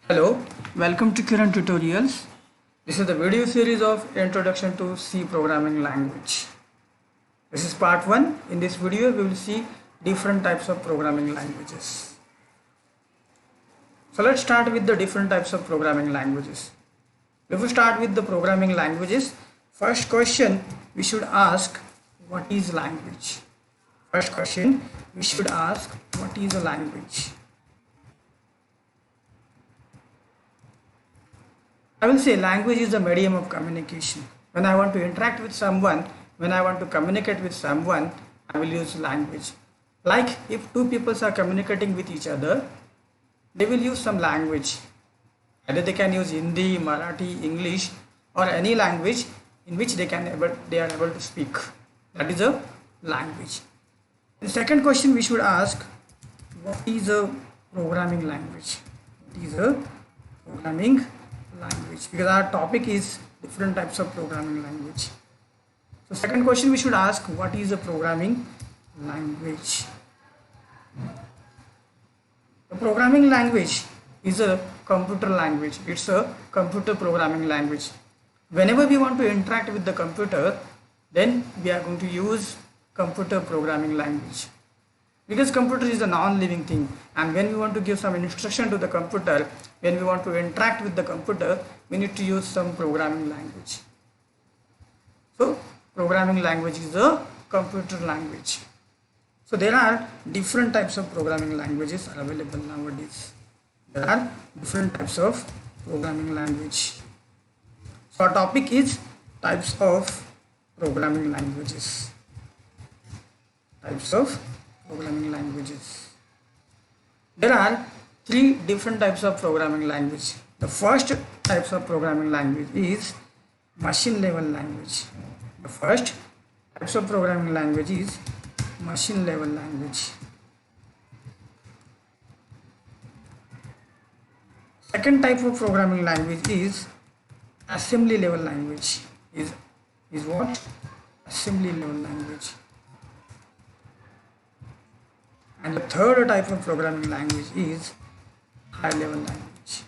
Hello, welcome to Kiran Tutorials. This is the video series of Introduction to C Programming Language. This is part 1. In this video, we will see different types of programming languages. So let's start with the different types of programming languages. If we start with the programming languages, first question we should ask, what is language? First question we should ask, what is a language? I will say language is a medium of communication. When I want to interact with someone, when I want to communicate with someone, I will use language. Like if two people are communicating with each other, they will use some language. Either they can use Hindi, Marathi, English, or any language in which they are able to speak. That is a language. The second question we should ask, what is a programming language? What is a programming language? Because our topic is different types of programming language. So second question we should ask, what is a programming language? The programming language is a computer language. It's a computer programming language. Whenever we want to interact with the computer, then we are going to use computer programming language. Because computer is a non-living thing, and when we want to give some instruction to the computer, when we want to interact with the computer, we need to use some programming language. So programming language is a computer language. So there are different types of programming languages are available nowadays. There are different types of programming language. So our topic is types of programming languages. Types of programming languages. There are three different types of programming language. The first types of programming language is machine level language. The first types of programming language is machine level language. Second type of programming language is assembly level language. Is what? Assembly level language. And the third type of programming language is high level language.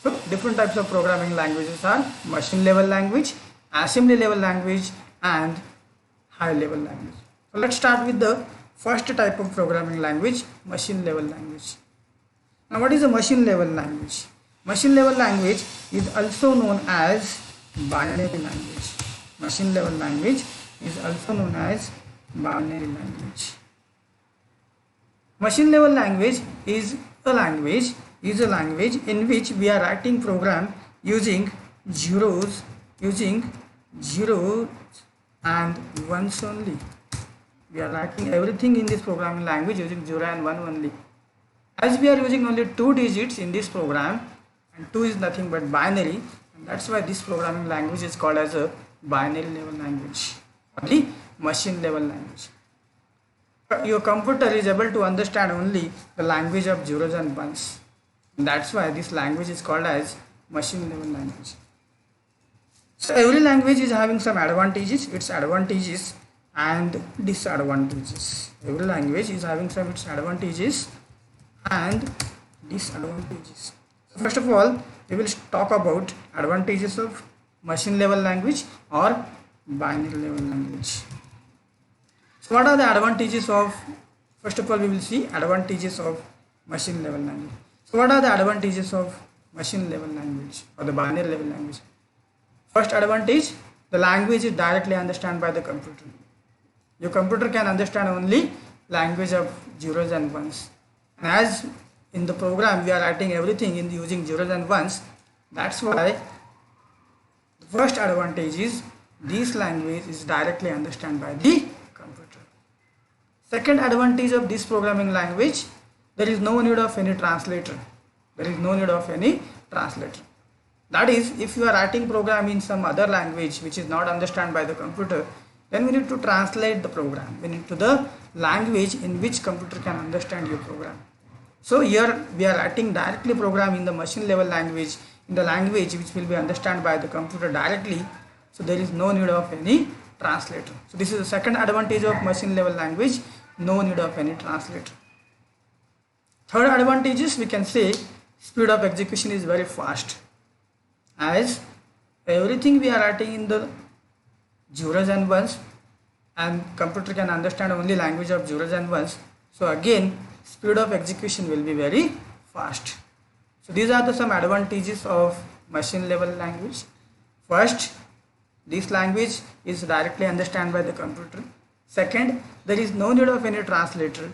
So different types of programming languages are machine level language, assembly level language, and high level language. So let's start with the first type of programming language, machine level language. Now what is a machine level language? Machine level language is also known as binary language. Machine level language is also known as binary language. Machine level language is a language in which we are writing program using zeros and ones only. We are writing everything in this programming language using 0 and 1 only. As we are using only 2 digits in this program, and 2 is nothing but binary, and that's why this programming language is called as a binary level language or the machine level language. Your computer is able to understand only the language of zeros and ones. And that's why this language is called as machine level language. So every language is having some advantages, its advantages and disadvantages. Every language is having some its advantages and disadvantages. So first of all, we will talk about advantages of machine level language or binary level language. So what are the advantages of, first of all we will see advantages of machine level language. So what are the advantages of machine level language or the binary level language? First advantage, the language is directly understood by the computer. Your computer can understand only language of zeros and ones. And as in the program we are writing everything in using zeros and ones, that's why the first advantage is this language is directly understood by the computer. Second advantage of this programming language, there is no need of any translator. There is no need of any translator. That is, if you are writing program in some other language which is not understood by the computer, then we need to translate the program. We need to the language in which computer can understand your program. So here we are writing directly program in the machine level language, in the language which will be understood by the computer directly. So there is no need of any translator. So this is the second advantage of machine level language. no need of any translator. Third advantage is we can say speed of execution is very fast, as everything we are writing in the zeros and ones, and computer can understand only language of zeros and ones. So again, speed of execution will be very fast. So these are the some advantages of machine level language. First, this language is directly understood by the computer. Second, there is no need of any translator.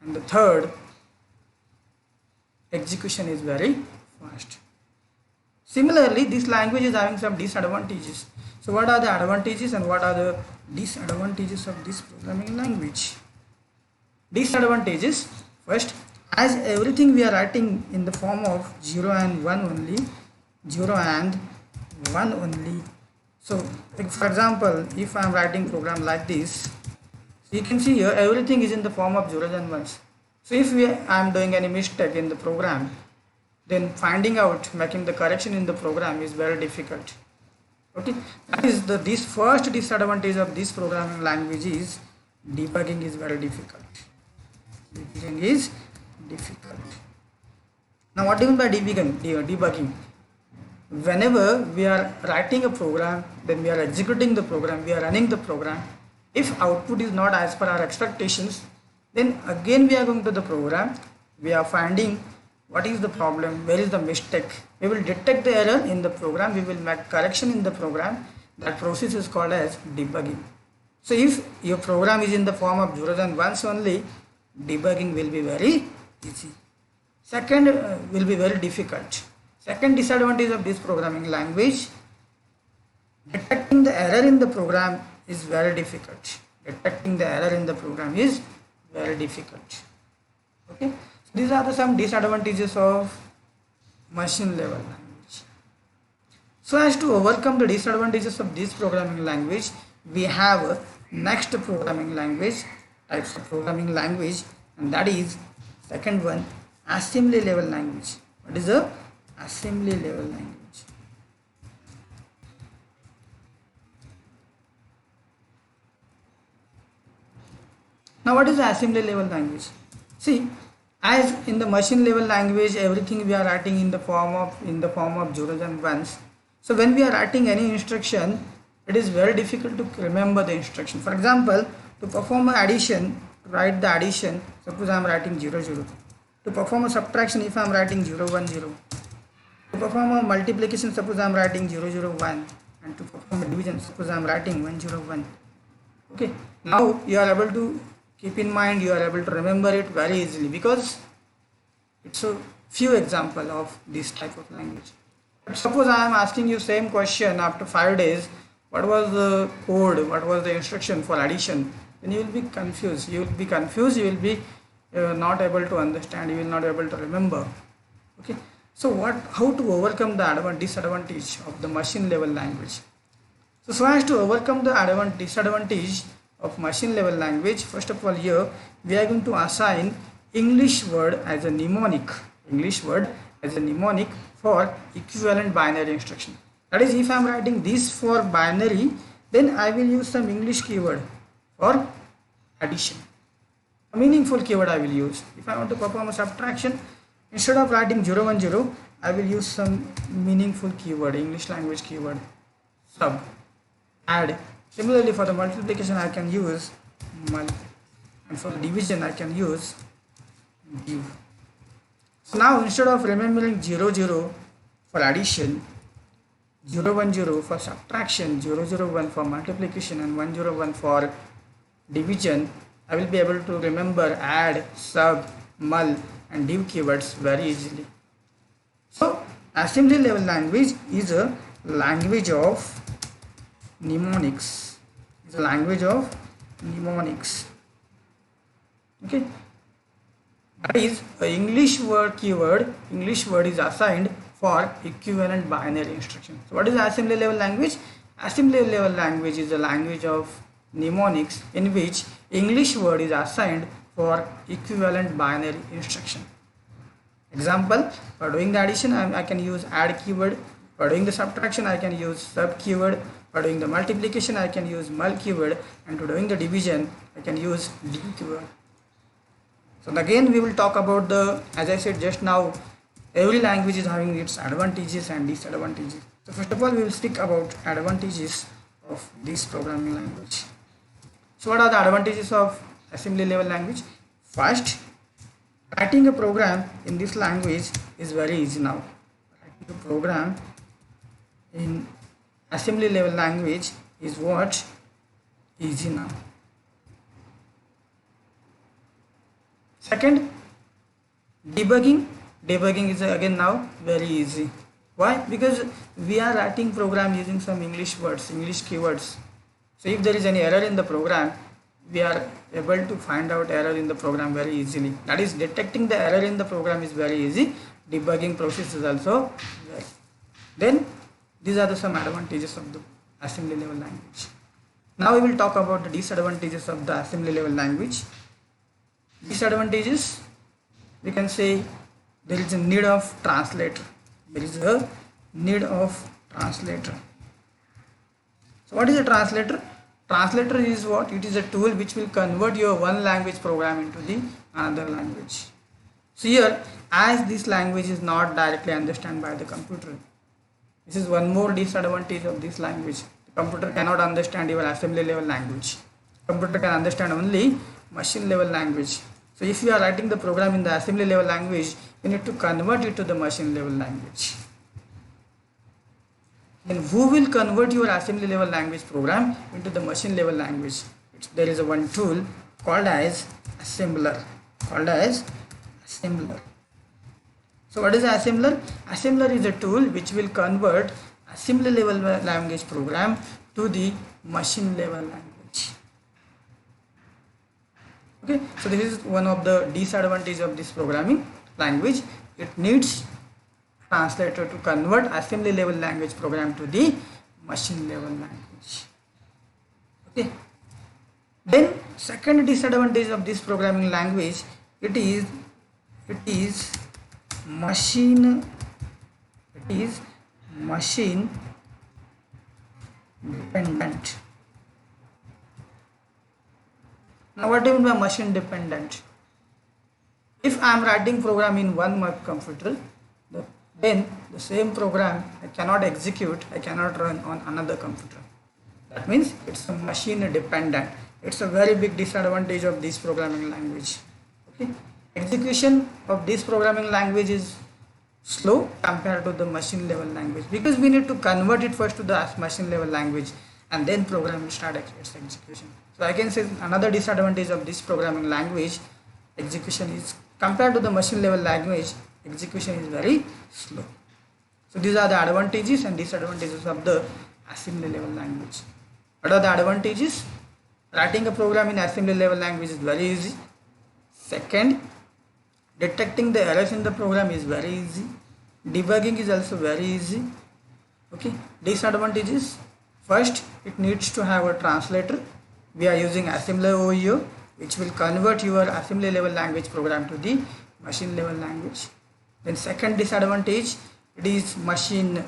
And the third, execution is very fast. Similarly, this language is having some disadvantages. So what are the advantages and what are the disadvantages of this programming language? Disadvantages: first, as everything we are writing in the form of 0 and 1 only, 0 and 1 only. So for example, if I am writing program like this, so you can see here everything is in the form of zeros and ones. So if I am doing any mistake in the program, then finding out, making the correction in the program is very difficult. Okay, that is this first disadvantage of this programming language is debugging is very difficult. Debugging is difficult. Now what do you mean by debugging? Whenever we are writing a program, then we are executing the program, we are running the program. If output is not as per our expectations, then again we are going to the program, we are finding what is the problem, where is the mistake. We will detect the error in the program, we will make correction in the program. That process is called as debugging. So if your program is in the form of zeros and ones only, debugging will be very easy. Second, will be very difficult. Second disadvantage of this programming language, detecting the error in the program is very difficult. Detecting the error in the program is very difficult. Okay, so these are some disadvantages of machine level language. So as to overcome the disadvantages of this programming language, we have a next programming language, types of programming language, and that is second one, assembly level language. What is a assembly level language? Now what is the assembly level language? See, as in the machine level language, everything we are writing in the form of zeros and ones. So when we are writing any instruction, it is very difficult to remember the instruction. For example, to perform an addition, to write the addition, suppose I am writing 0 0. To perform a subtraction, if I am writing 0 1 0. To perform a multiplication, suppose I am writing 0 0 1. And to perform a division, suppose I am writing 1 0 1. Okay, now you are able to keep in mind, you are able to remember it very easily because it's a few example of this type of language. But suppose I am asking you same question after 5 days, what was the code, what was the instruction for addition, then you will be confused. You will be not able to understand, you will not able to remember. Okay, so how to overcome the disadvantage of the machine level language? So as to overcome the disadvantage of machine level language, first of all, here we are going to assign English word as a mnemonic, for equivalent binary instruction. That is, if I am writing this for binary, then I will use some English keyword for addition. A meaningful keyword I will use. If I want to perform a subtraction, instead of writing 0 1 0, I will use some meaningful keyword, English language keyword, sub, add. Similarly, for the multiplication I can use mul, and for division I can use div. So now instead of remembering 0 0 for addition, 0 1 0 for subtraction, 0 0 1 for multiplication, and 1 0 1 for division, I will be able to remember add, sub, mul and div keywords very easily. So assembly level language is a language of mnemonics. It's a language of mnemonics. Okay, that is a English word keyword. English word is assigned for equivalent binary instruction. So what is assembly level language? Assembly level language is a language of mnemonics in which English word is assigned for equivalent binary instruction. Example, for doing the addition, I can use add keyword. For doing the subtraction, I can use sub keyword. For doing the multiplication, I can use mul keyword. And for doing the division, I can use d keyword. So again, we will talk about the, as I said just now, every language is having its advantages and disadvantages. So first of all, we will speak about advantages of this programming language. So what are the advantages of assembly level language? First, writing a program in this language is very easy now. Writing a program in assembly level language is what? Easy now. Second, debugging is again now very easy. Why? Because we are writing program using some English words, English keywords. So if there is any error in the program, we are able to find out error in the program very easily. That is, detecting the error in the program is very easy. Debugging process is also very. Then these are some advantages of the assembly level language. Now we will talk about the disadvantages of the assembly level language. Disadvantages, we can say there is a need of translator. There is a need of translator. So what is a translator? Translator is what? It is a tool which will convert your one language program into the another language. So here, as this language is not directly understood by the computer, this is one more disadvantage of this language. The computer cannot understand your assembly level language. Computer can understand only machine level language. So if you are writing the program in the assembly level language, you need to convert it to the machine level language. Then who will convert your assembly level language program into the machine level language? There is a one tool called as assembler. So what is an assembler? Assembler is a tool which will convert assembly level language program to the machine level language. Okay, so this is one of the disadvantages of this programming language. It needs translator to convert assembly level language program to the machine level language. Okay. Then second disadvantage of this programming language, it is machine dependent. Now what do you mean by machine dependent? If I am writing program in one computer, then the same program I cannot execute, I cannot run on another computer. That means it's a machine dependent. It's a very big disadvantage of this programming language. Okay. Execution of this programming language is slow compared to the machine level language, because we need to convert it first to the machine level language and then program will start its execution. So I can say another disadvantage of this programming language, execution is compared to the machine level language, execution is very slow. So these are the advantages and disadvantages of the assembly level language. What are the advantages? Writing a program in assembly level language is very easy. Second, detecting the errors in the program is very easy. Debugging is also very easy. Okay. Disadvantages, first, it needs to have a translator. We are using assembler OEO, which will convert your assembly level language program to the machine level language. Then second disadvantage, it is machine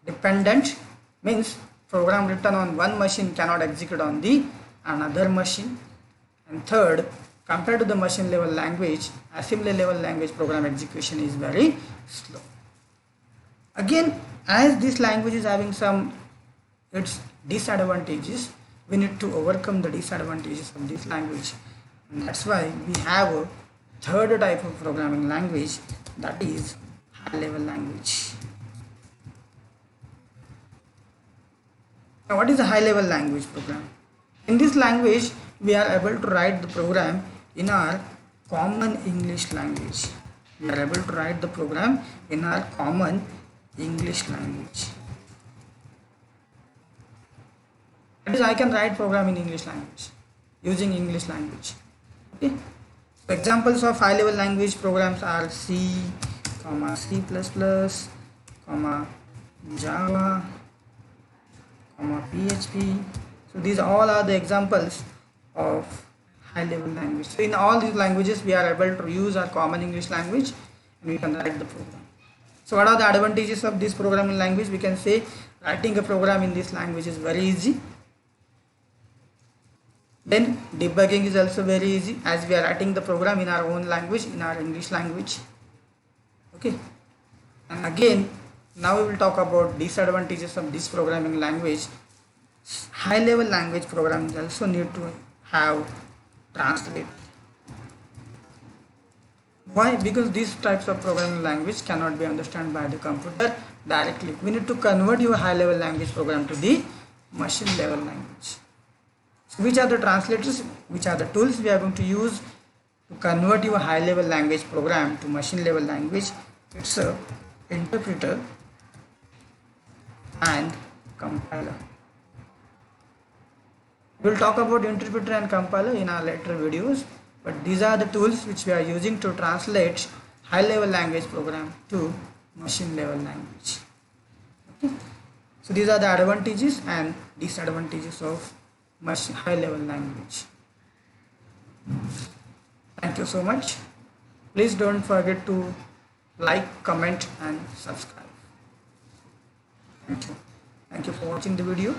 dependent, means program written on one machine cannot execute on the another machine. And third, compared to the machine level language, assembly level language program execution is very slow. Again, as this language is having some its disadvantages, we need to overcome the disadvantages of this language, and that's why we have a third type of programming language, that is high level language. Now what is a high level language program? In this language we are able to write the program in our common English language. We are able to write the program in our common English language. That is, I can write program in English language using English language. Okay. So examples of high level language programs are C, C++, Java, PHP. So these all are the examples of high level language. So in all these languages we are able to use our common English language and we can write the program. So what are the advantages of this programming language? We can say writing a program in this language is very easy. Then debugging is also very easy, as we are writing the program in our own language, in our English language. Okay. And again, now we will talk about disadvantages of this programming language. High level language programs also need to have translate. Why? Because these types of programming language cannot be understood by the computer directly. We need to convert your high level language program to the machine level language. So which are the translators, which are the tools we are going to use to convert your high level language program to machine level language? It's a interpreter and compiler. We will talk about interpreter and compiler in our later videos, but these are the tools which we are using to translate high level language program to machine level language. Okay. So these are the advantages and disadvantages of high level language. Thank you so much. Please don't forget to like, comment and subscribe. Thank you. Thank you for watching the video.